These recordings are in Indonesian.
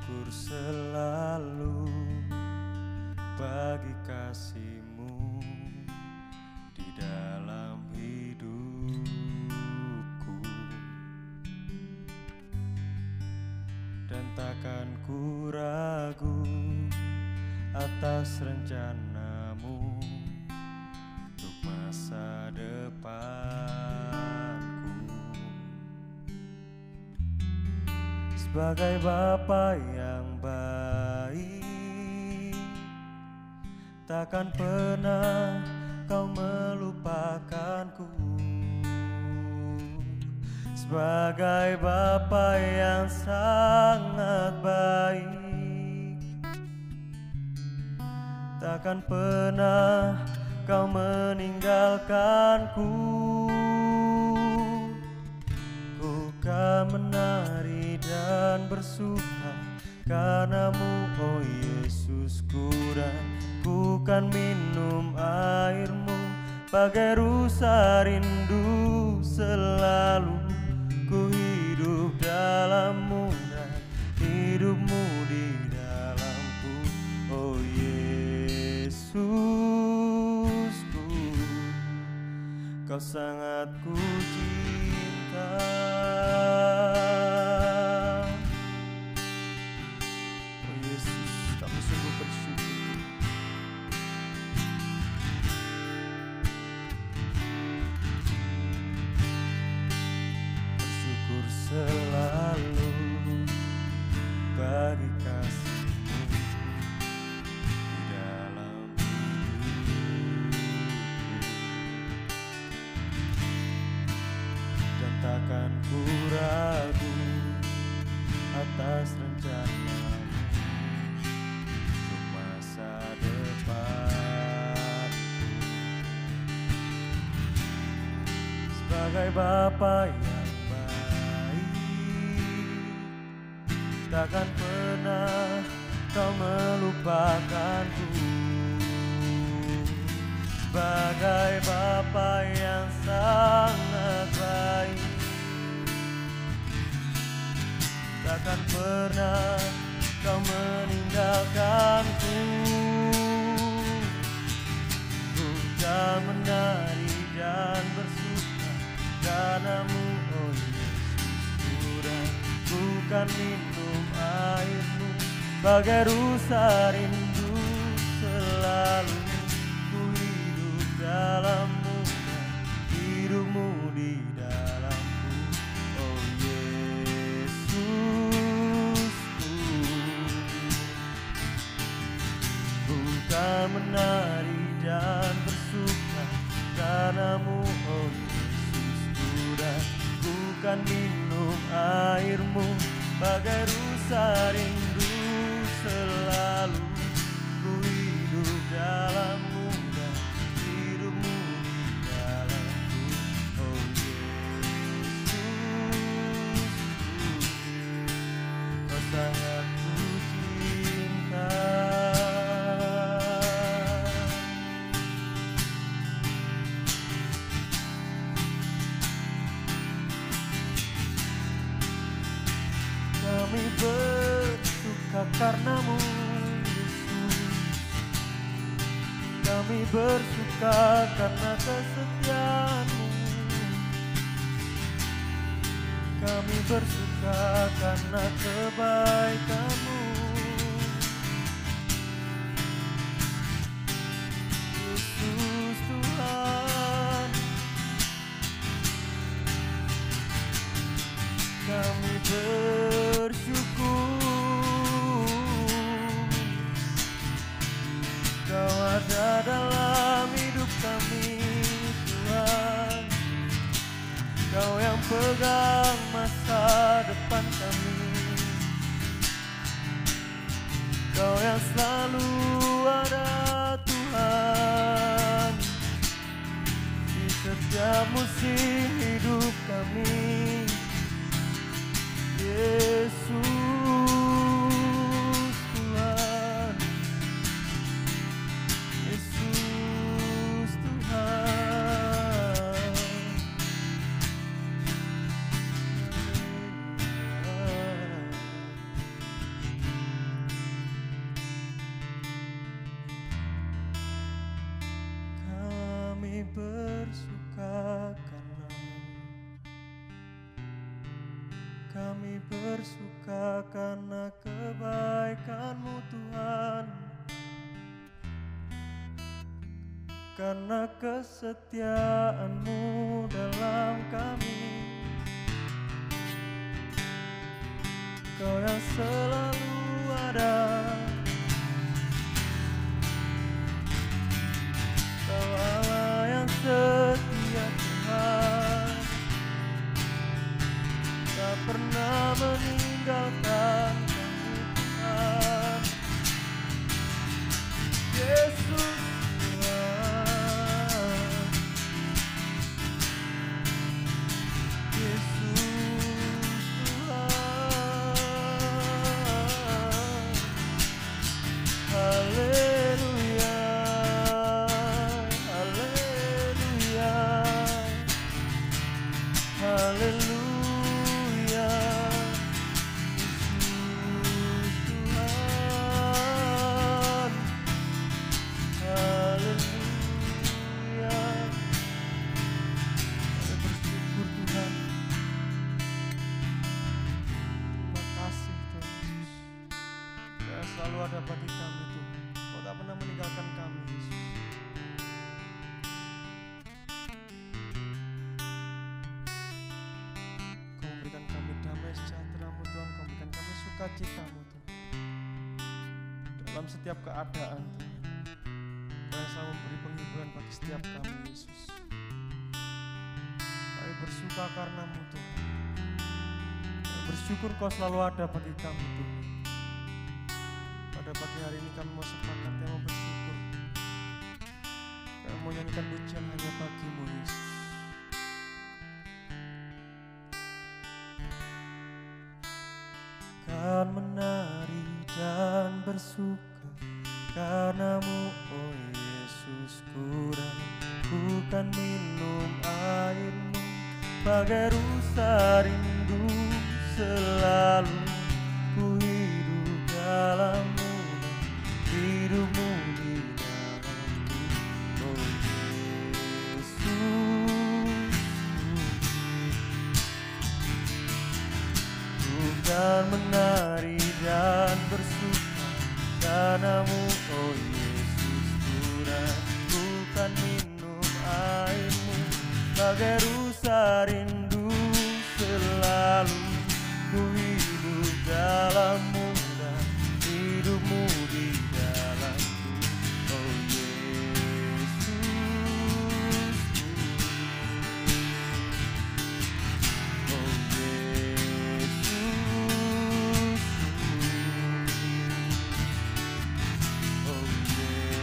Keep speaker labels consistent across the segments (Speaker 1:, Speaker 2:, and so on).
Speaker 1: Bersyukur selalu bagi kasih-Mu di dalam hidupku, dan takkan ku ragu atas rencana-Mu untuk masa depanku. Sebagai Bapa yang baik, takkan pernah Kau melupakanku. Sebagai Bapa yang sangat baik, takkan pernah Kau meninggalkanku. Ku kan menari dan bersuka karena-Mu, oh Yesusku, dan ku kan minum air-Mu bagai rusa rindu. Selalu ku hidup dalam-Mu dan hidup-Mu di dalamku, oh Yesusku. Kau sangat ku cinta. Oh Yesus, kami sungguh bersyukur. Bersyukur selalu bagi kasih-Mu di dalam hidupku, dan takkan ku ragu atas rencana-Mu untuk masa depanku. Sebagai Bapa yang baik, takkan pernah Kau melupakanku. Sebagai Bapa yang sangat baik, takkan pernah Kau meninggalkanku. Ku kan menari dan bersuka karena-Mu, oh Yesusku, dan ku kan minum air-Mu bagai rusa rindu. Selalu ku hidup dalam-Mu dan hidup-Mu di dalamku, oh Yesusku. Ku kan menari dan bersuka karena-Mu, oh Yesusku, dan ku kan minum air-Mu bagai rusa rindu. Selalu ku hidup dalam-Mu dan hidup-Mu di dalamku, oh Yesus. Kau sangat ku cinta. Kami bersuka karena-Mu, Yesus. Kami bersuka karena kesetiaan-Mu. Kami bersuka karena kebaikan-Mu, Yesus Tuhan. Kami bersyukur Kau ada dalam hidup kami, Tuhan. Kau yang pegang masa depan kami. Kau yang selalu ada, Tuhan, di setiap musim hidup kami, kami bersuka karena kebaikan-Mu Tuhan, karena kesetiaan-Mu dalam kami. Kau yang selalu ada, Kau Allah yang setia Tuhan, tak pernah meninggalkan kami Tuhan. Yesus Tuhan, Yesus Tuhan, haleluya, haleluya, haleluya. Selalu ada bagi kami Tuhan. Kau tak pernah meninggalkan kami Yesus. Kau memberikan kami damai sejahtera-Mu Tuhan. Kau memberikan kami sukacita-Mu Tuhan. Dalam setiap keadaan Tuhan, Kau yang selalu memberi penghiburan bagi setiap kami Yesus. Kami bersuka karena-Mu Tuhan. Kami bersyukur Kau selalu ada bagi kami Tuhan. Pada pagi hari ini kami mau sepakat yang mau bersyukur. Kami mau nyanyikan pujian hanya bagi-Mu Yesus. Kan menari dan bersuka karena-Mu, oh Yesusku, dan bukan minum air-Mu bagai rusa rindu. Selalu ku hidup dalam-Mu, hidup-Mu di dalamku, oh Yesus. Bukan menari dan bersuka karena-Mu, oh Yesus Tuhan, bukan minum air-Mu bagai rusa rindu. Selalu ku hidup dalam-Mu dan hidup-Mu di dalamku, oh Yesus, oh Yesus, oh Yesus,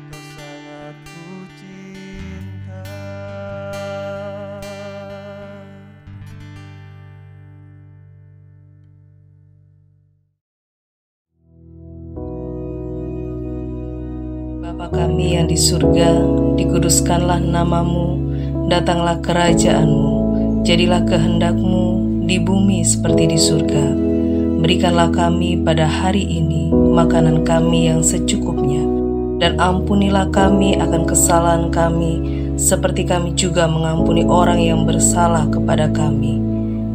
Speaker 1: Kau sangat ku cinta.
Speaker 2: Bapa kami yang di surga, dikuduskanlah nama-Mu, datanglah kerajaan-Mu, jadilah kehendak-Mu di bumi seperti di surga. Berikanlah kami pada hari ini makanan kami yang secukupnya, dan ampunilah kami akan kesalahan kami, seperti kami juga mengampuni orang yang bersalah kepada kami.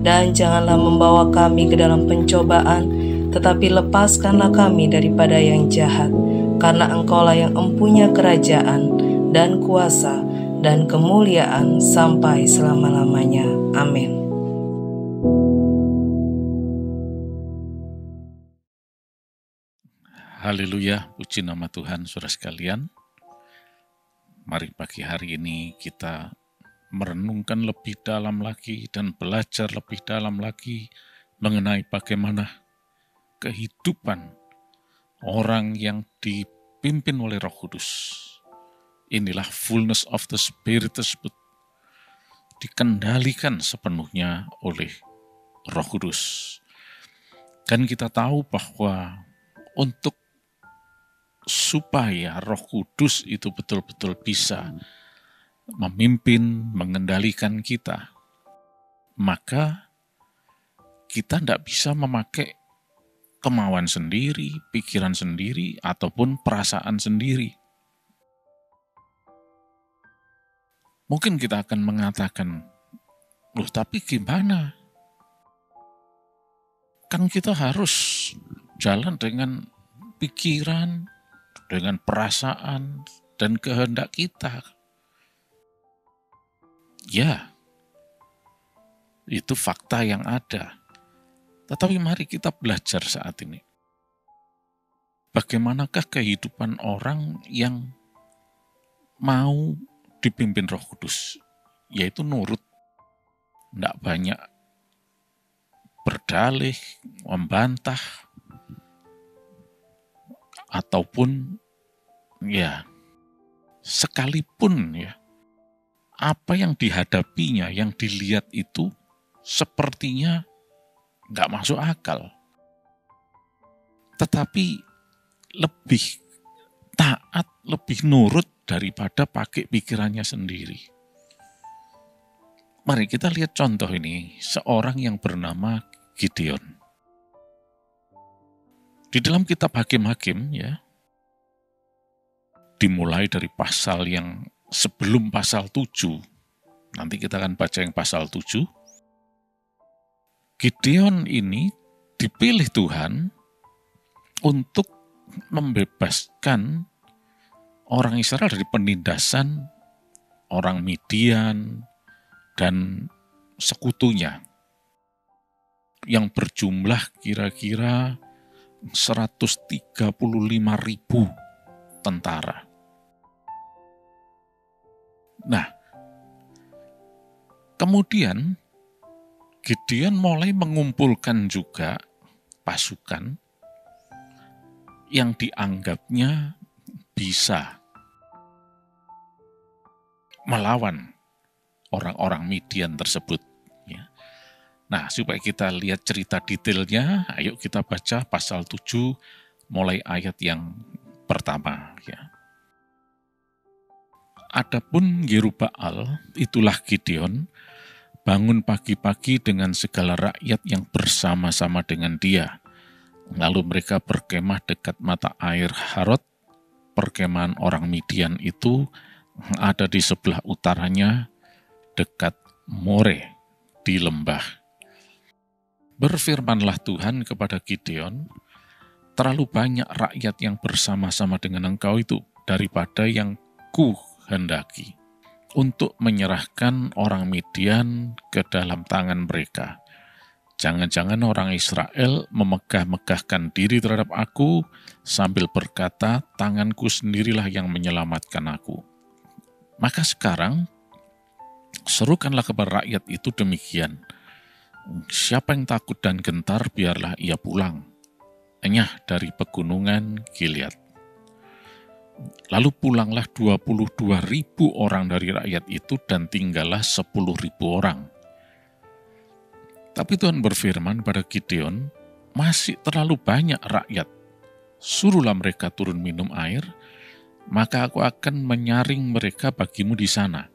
Speaker 2: Dan janganlah membawa kami ke dalam pencobaan, tetapi lepaskanlah kami daripada yang jahat. Karena Engkau-lah yang empunya kerajaan dan kuasa dan kemuliaan sampai selama-lamanya. Amin.
Speaker 3: Haleluya, puji nama Tuhan saudara sekalian. Mari pagi hari ini kita merenungkan lebih dalam lagi dan belajar lebih dalam lagi mengenai bagaimana kehidupan orang yang dipimpin oleh Roh Kudus. Inilah fullness of the Spirit tersebut dikendalikan sepenuhnya oleh Roh Kudus. Dan kita tahu bahwa untuk supaya Roh Kudus itu betul-betul bisa memimpin, mengendalikan kita, maka kita tidak bisa memakai kemauan sendiri, pikiran sendiri, ataupun perasaan sendiri. Mungkin kita akan mengatakan, loh tapi gimana? Kan kita harus jalan dengan pikiran, dengan perasaan, dan kehendak kita. Ya, itu fakta yang ada. Tetapi mari kita belajar saat ini. Bagaimanakah kehidupan orang yang mau dipimpin Roh Kudus? Yaitu nurut. Tidak banyak berdalih, membantah, ataupun ya sekalipun ya apa yang dihadapinya, yang dilihat itu sepertinya nggak masuk akal. Tetapi lebih taat, lebih nurut daripada pakai pikirannya sendiri. Mari kita lihat contoh ini, seorang yang bernama Gideon. Di dalam kitab Hakim-Hakim ya, dimulai dari pasal yang sebelum pasal 7, nanti kita akan baca yang pasal 7, Gideon ini dipilih Tuhan untuk membebaskan orang Israel dari penindasan orang Midian dan sekutunya yang berjumlah kira-kira 135.000 tentara. Nah, kemudian Gideon mulai mengumpulkan juga pasukan yang dianggapnya bisa melawan orang-orang Midian tersebut. Ya. Nah, supaya kita lihat cerita detailnya, ayo kita baca pasal 7 mulai ayat yang pertama. Ya. Adapun Yerubbaal, itulah Gideon, bangun pagi-pagi dengan segala rakyat yang bersama-sama dengan dia. Lalu mereka berkemah dekat mata air Harod. Perkemahan orang Midian itu ada di sebelah utaranya, dekat More, di lembah. Berfirmanlah Tuhan kepada Gideon, terlalu banyak rakyat yang bersama-sama dengan engkau itu daripada yang kuhendaki untuk menyerahkan orang Midian ke dalam tangan mereka. Jangan-jangan orang Israel memegah-megahkan diri terhadap aku sambil berkata, tanganku sendirilah yang menyelamatkan aku. Maka sekarang, serukanlah kepada rakyat itu demikian. Siapa yang takut dan gentar, biarlah ia pulang. Enyah dari pegunungan Gilead. Lalu pulanglah 22.000 orang dari rakyat itu dan tinggallah 10.000 orang. Tapi Tuhan berfirman pada Gideon, masih terlalu banyak rakyat. Suruhlah mereka turun minum air, maka aku akan menyaring mereka bagimu di sana.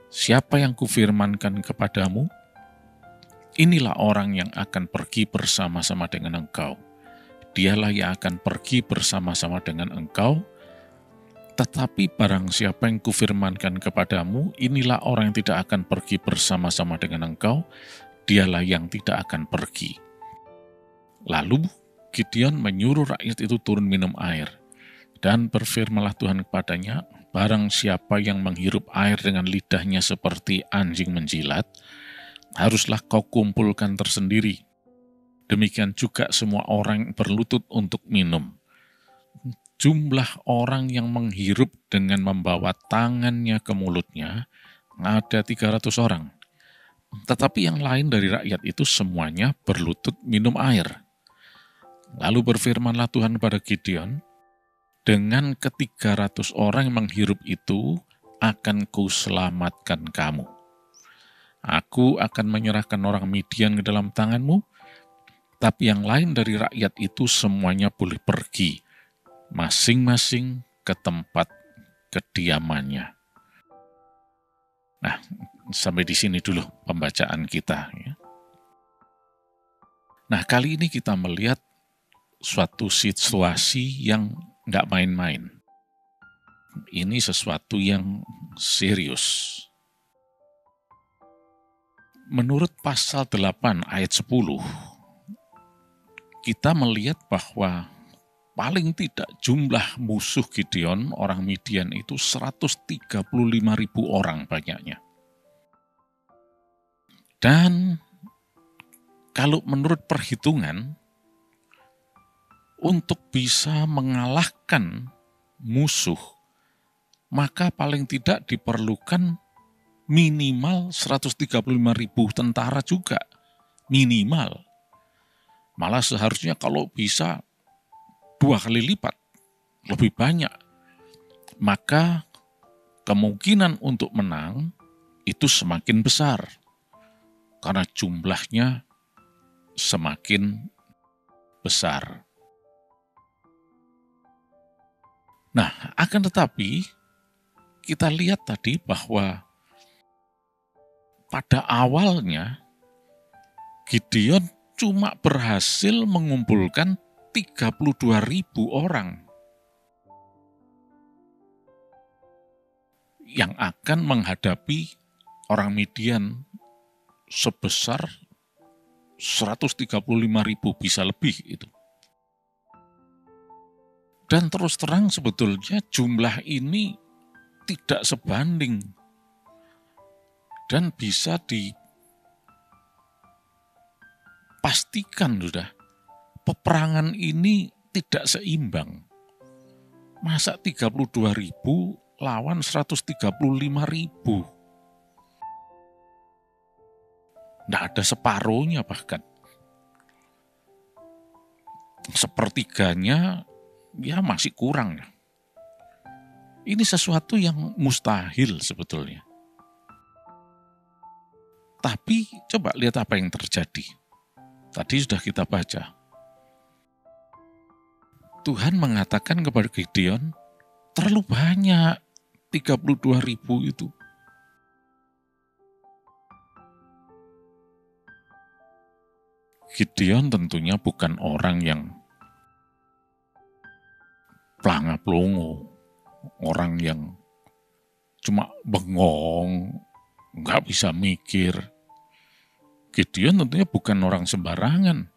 Speaker 3: Siapa yang kufirmankan kepadamu? Inilah orang yang akan pergi bersama-sama dengan engkau. Dialah yang akan pergi bersama-sama dengan engkau. Tetapi barang siapa yang kufirmankan kepadamu, inilah orang yang tidak akan pergi bersama-sama dengan engkau, dialah yang tidak akan pergi. Lalu Gideon menyuruh rakyat itu turun minum air. Dan berfirmanlah Tuhan kepadanya, barang siapa yang menghirup air dengan lidahnya seperti anjing menjilat, haruslah kau kumpulkan tersendiri. Demikian juga semua orang berlutut untuk minum. Jumlah orang yang menghirup dengan membawa tangannya ke mulutnya ada 300 orang. Tetapi yang lain dari rakyat itu semuanya berlutut minum air. Lalu berfirmanlah Tuhan pada Gideon, dengan ke-300 orang yang menghirup itu akan kuselamatkan kamu. Aku akan menyerahkan orang Midian ke dalam tanganmu, tapi yang lain dari rakyat itu semuanya boleh pergi, masing-masing ke tempat kediamannya. Nah, sampai di sini dulu pembacaan kita. Ya. Nah, kali ini kita melihat suatu situasi yang nggak main-main. ini sesuatu yang serius. Menurut pasal 8 ayat 10, kita melihat bahwa paling tidak jumlah musuh Gideon, orang Midian itu 135.000 orang banyaknya. Dan kalau menurut perhitungan, untuk bisa mengalahkan musuh, maka paling tidak diperlukan minimal 135.000 tentara juga. Minimal. Malah seharusnya kalau bisa 2 kali lipat, lebih banyak. Maka kemungkinan untuk menang itu semakin besar. Karena jumlahnya semakin besar. Nah, akan tetapi kita lihat tadi bahwa pada awalnya Gideon cuma berhasil mengumpulkan 32.000 orang yang akan menghadapi orang Midian sebesar 135.000, bisa lebih itu. Dan terus terang sebetulnya jumlah ini tidak sebanding dan bisa dipastikan sudah peperangan ini tidak seimbang. Masa 32.000 lawan 135.000? Tidak ada separuhnya bahkan. Sepertiganya ya masih kurang. Ini sesuatu yang mustahil sebetulnya. Tapi coba lihat apa yang terjadi. Tadi sudah kita baca. Tuhan mengatakan kepada Gideon, terlalu banyak 32.000 itu. Gideon tentunya bukan orang yang pelanga-pelongo, orang yang cuma bengong, nggak bisa mikir. Gideon tentunya bukan orang sembarangan.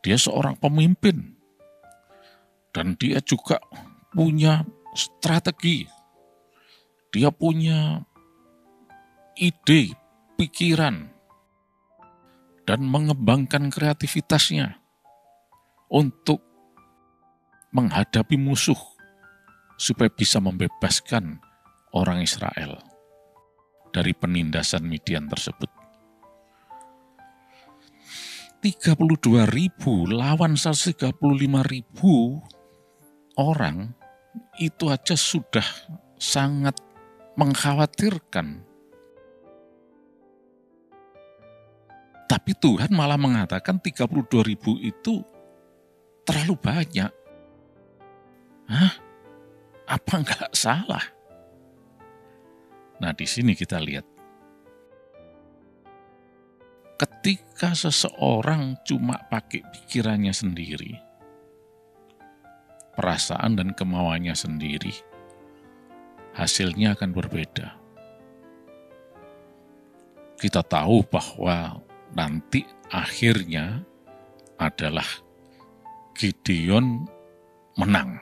Speaker 3: Dia seorang pemimpin. Dan dia juga punya strategi. Dia punya ide, pikiran, dan mengembangkan kreativitasnya untuk menghadapi musuh supaya bisa membebaskan orang Israel dari penindasan Midian tersebut. 32.000 lawan 135.000 orang itu aja sudah sangat mengkhawatirkan. Tapi Tuhan malah mengatakan 32.000 itu terlalu banyak. Hah? Apa enggak salah? Nah, di sini kita lihat. Ketika seseorang cuma pakai pikirannya sendiri, perasaan dan kemauannya sendiri, hasilnya akan berbeda. Kita tahu bahwa nanti akhirnya adalah Gideon menang.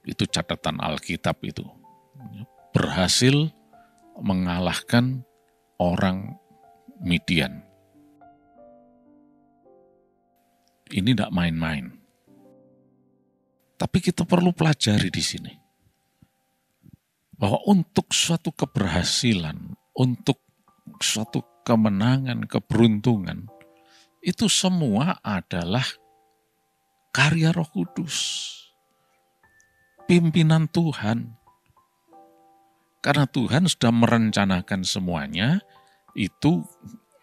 Speaker 3: Itu catatan Alkitab itu. Berhasil mengalahkan orang Midian. Ini tidak main-main. Tapi kita perlu pelajari di sini. Bahwa untuk suatu keberhasilan, untuk suatu kemenangan, keberuntungan, itu semua adalah karya Roh Kudus. Pimpinan Tuhan. Karena Tuhan sudah merencanakan semuanya itu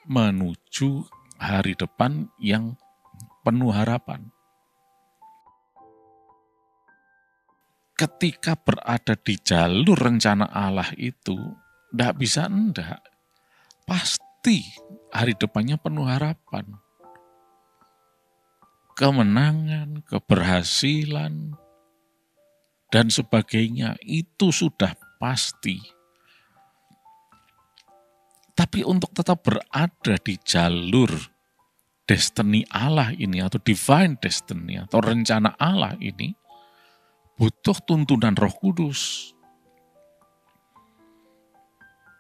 Speaker 3: menuju hari depan yang penuh harapan. Ketika berada di jalur rencana Allah itu, tidak bisa enggak. Pasti hari depannya penuh harapan. Kemenangan, keberhasilan, dan sebagainya, itu sudah pasti. Tapi untuk tetap berada di jalur destiny Allah ini, atau divine destiny, atau rencana Allah ini, butuh tuntunan Roh Kudus.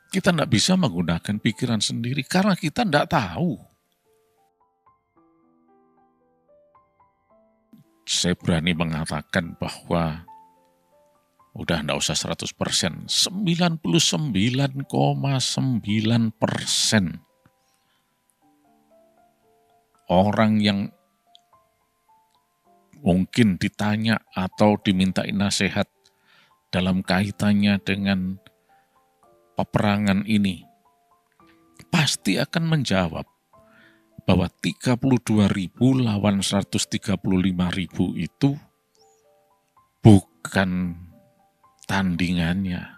Speaker 3: Kita tidak bisa menggunakan pikiran sendiri karena kita tidak tahu. Saya berani mengatakan bahwa udah tidak usah 100%, 99,9% orang yang mungkin ditanya atau dimintai nasihat dalam kaitannya dengan peperangan ini, pasti akan menjawab bahwa 32.000 lawan 135.000 itu bukan tandingannya.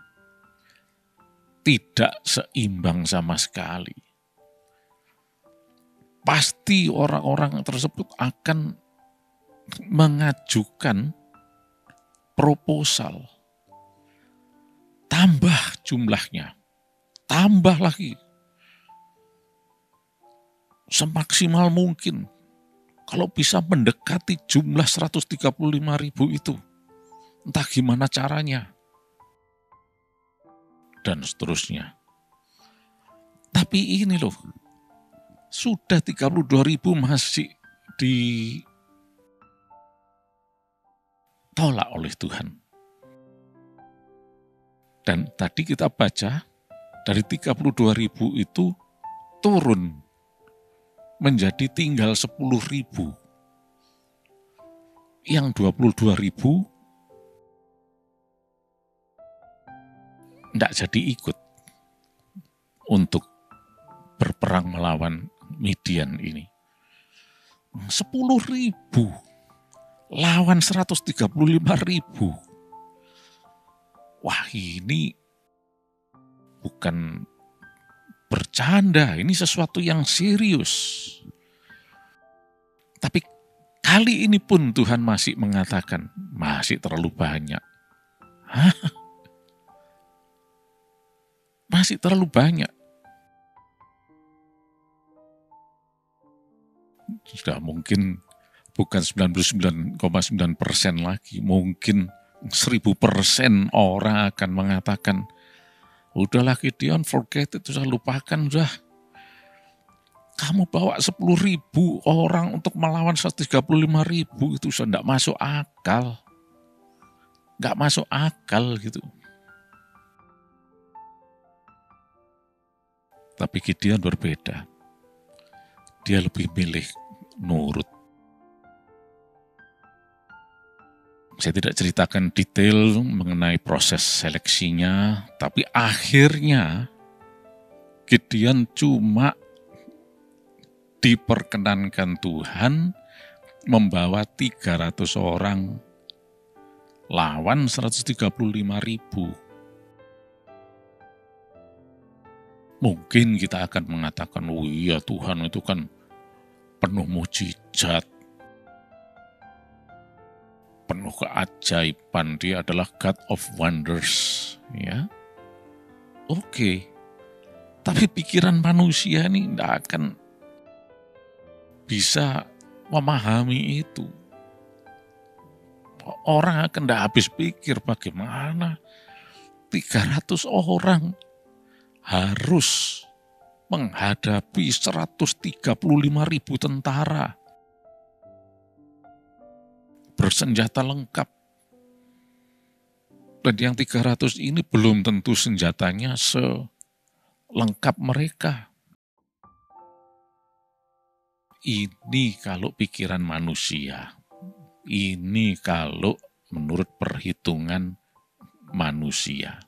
Speaker 3: Tidak seimbang sama sekali. Pasti orang-orang tersebut akan mengajukan proposal. Tambah jumlahnya, tambah lagi. Semaksimal mungkin. Kalau bisa mendekati jumlah 135.000 itu. Entah gimana caranya. Dan seterusnya. Tapi ini loh, sudah 32.000 masih ditolak oleh Tuhan. Dan tadi kita baca, dari 32.000 itu turun menjadi tinggal 10.000. Yang 22.000 tidak jadi ikut untuk berperang melawan Midian ini. 10.000 lawan 135.000. Wah, ini bukan bercanda, ini sesuatu yang serius. Tapi kali ini pun Tuhan masih mengatakan, masih terlalu banyak. Hah? Masih terlalu banyak. Sudah mungkin bukan 99,9% lagi, mungkin 1000% orang akan mengatakan, udahlah Gideon, forget it, sudah lupakan, sudah. Kamu bawa 10.000 orang untuk melawan 135.000, itu sudah tidak masuk akal. Nggak masuk akal gitu. Tapi Gideon berbeda. Dia lebih milih nurut. Saya tidak ceritakan detail mengenai proses seleksinya, tapi akhirnya Gideon cuma diperkenankan Tuhan membawa 300 orang lawan 135.000. Mungkin kita akan mengatakan, oh iya Tuhan itu kan penuh mujizat, penuh keajaiban, dia adalah God of Wonders, ya. Oke. Tapi pikiran manusia ini tidak akan bisa memahami itu. Orang akan tidak habis pikir bagaimana 300 orang harus menghadapi 135.000 tentara bersenjata lengkap. Dan yang 300 ini belum tentu senjatanya selengkap mereka. Ini kalau pikiran manusia. Ini kalau menurut perhitungan manusia.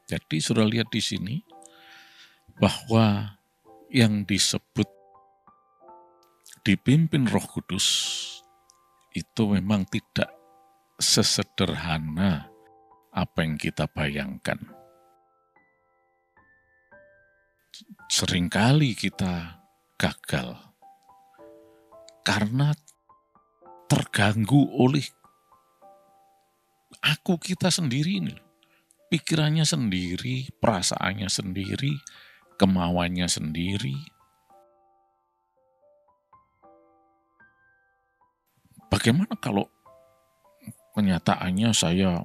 Speaker 3: Jadi sudah lihat di sini bahwa yang disebut dipimpin Roh Kudus itu memang tidak sesederhana apa yang kita bayangkan. Seringkali kita gagal karena terganggu oleh Aku kita sendiri ini, pikirannya sendiri, perasaannya sendiri, kemauannya sendiri. Bagaimana kalau kenyataannya saya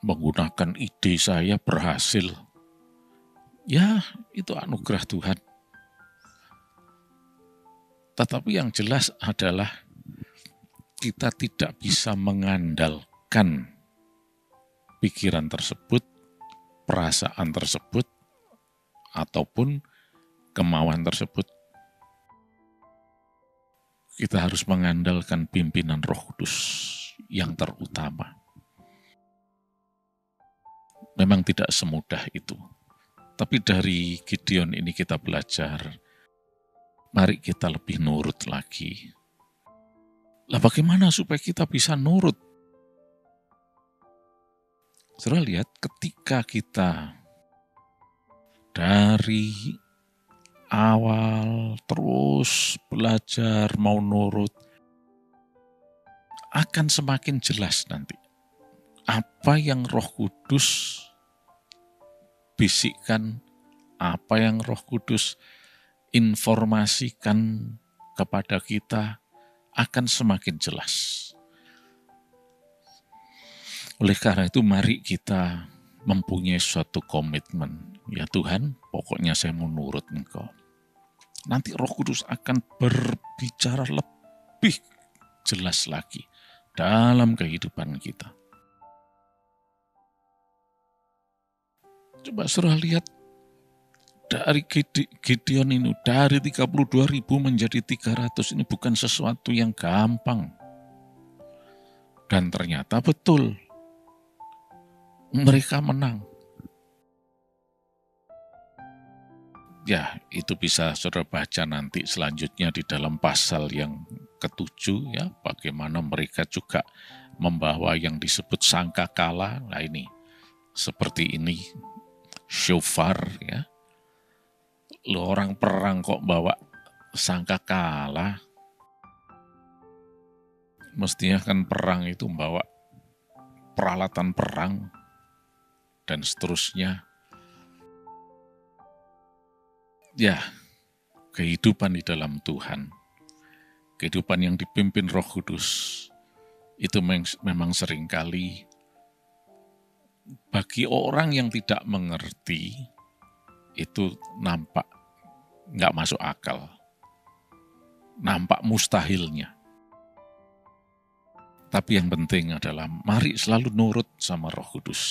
Speaker 3: menggunakan ide saya berhasil? Ya, itu anugerah Tuhan. Tetapi yang jelas adalah kita tidak bisa mengandalkan pikiran tersebut, perasaan tersebut, ataupun kemauan tersebut. Kita harus mengandalkan pimpinan Roh Kudus yang terutama. Memang tidak semudah itu. Tapi dari Gideon ini kita belajar, mari kita lebih nurut lagi. Lah bagaimana supaya kita bisa nurut? Saudara lihat, ketika kita dari awal terus belajar mau nurut, akan semakin jelas nanti apa yang Roh Kudus bisikkan, apa yang Roh Kudus informasikan kepada kita akan semakin jelas. Oleh karena itu mari kita mempunyai suatu komitmen. Ya Tuhan, pokoknya saya mau nurut Engkau. Nanti Roh Kudus akan berbicara lebih jelas lagi dalam kehidupan kita. Coba saudara lihat, dari Gideon ini, dari 32.000 menjadi 300, ini bukan sesuatu yang gampang. Dan ternyata betul, mereka menang. Ya, itu bisa saudara baca nanti selanjutnya di dalam pasal yang ke-7, ya, bagaimana mereka juga membawa yang disebut sangkakala. Nah ini, seperti ini, shofar, ya. Lo orang perang kok bawa sangkakala. Mestinya kan perang itu membawa peralatan perang dan seterusnya. Ya, kehidupan di dalam Tuhan, kehidupan yang dipimpin Roh Kudus, itu memang seringkali bagi orang yang tidak mengerti, itu nampak nggak masuk akal, nampak mustahilnya. Tapi yang penting adalah mari selalu nurut sama Roh Kudus.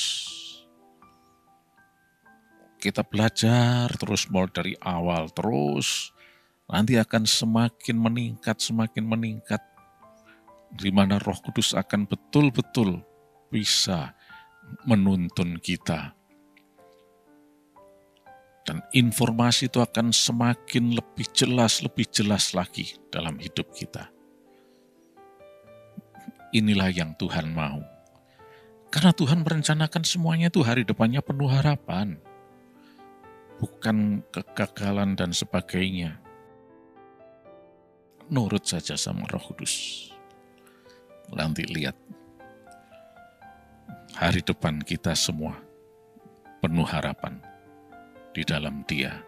Speaker 3: Kita belajar terus mulai dari awal terus, nanti akan semakin meningkat, di mana Roh Kudus akan betul-betul bisa menuntun kita. Dan informasi itu akan semakin lebih jelas lagi dalam hidup kita. Inilah yang Tuhan mau. Karena Tuhan merencanakan semuanya itu hari depannya penuh harapan. Bukan kegagalan dan sebagainya. Nurut saja sama Roh Kudus. Nanti lihat. Hari depan kita semua penuh harapan di dalam Dia.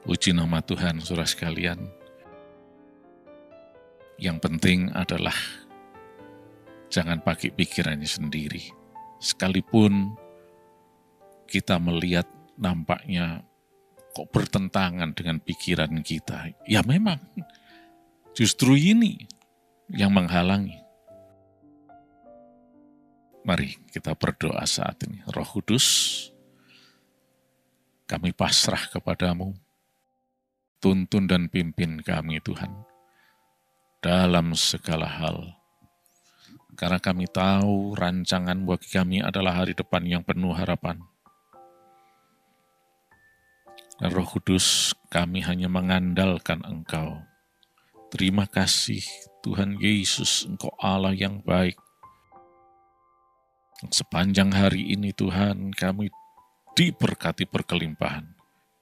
Speaker 3: Puji nama Tuhan, saudara sekalian. Yang penting adalah jangan pakai pikirannya sendiri. Sekalipun kita melihat nampaknya kok bertentangan dengan pikiran kita. Ya memang, justru ini yang menghalangi. Mari kita berdoa saat ini. Roh Kudus, kami pasrah kepadamu. Tuntun dan pimpin kami Tuhan. Dalam segala hal. Karena kami tahu rancangan bagi kami adalah hari depan yang penuh harapan. Roh Kudus, kami hanya mengandalkan Engkau. Terima kasih Tuhan Yesus, Engkau Allah yang baik. Sepanjang hari ini Tuhan, kami diberkati berkelimpahan.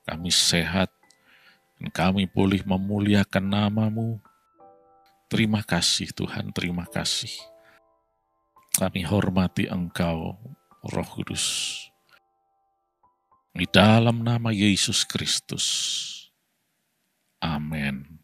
Speaker 3: Kami sehat, dan kami boleh memuliakan nama-Mu. Terima kasih Tuhan, terima kasih. Kami hormati Engkau, Roh Kudus. Di dalam nama Yesus Kristus. Amin.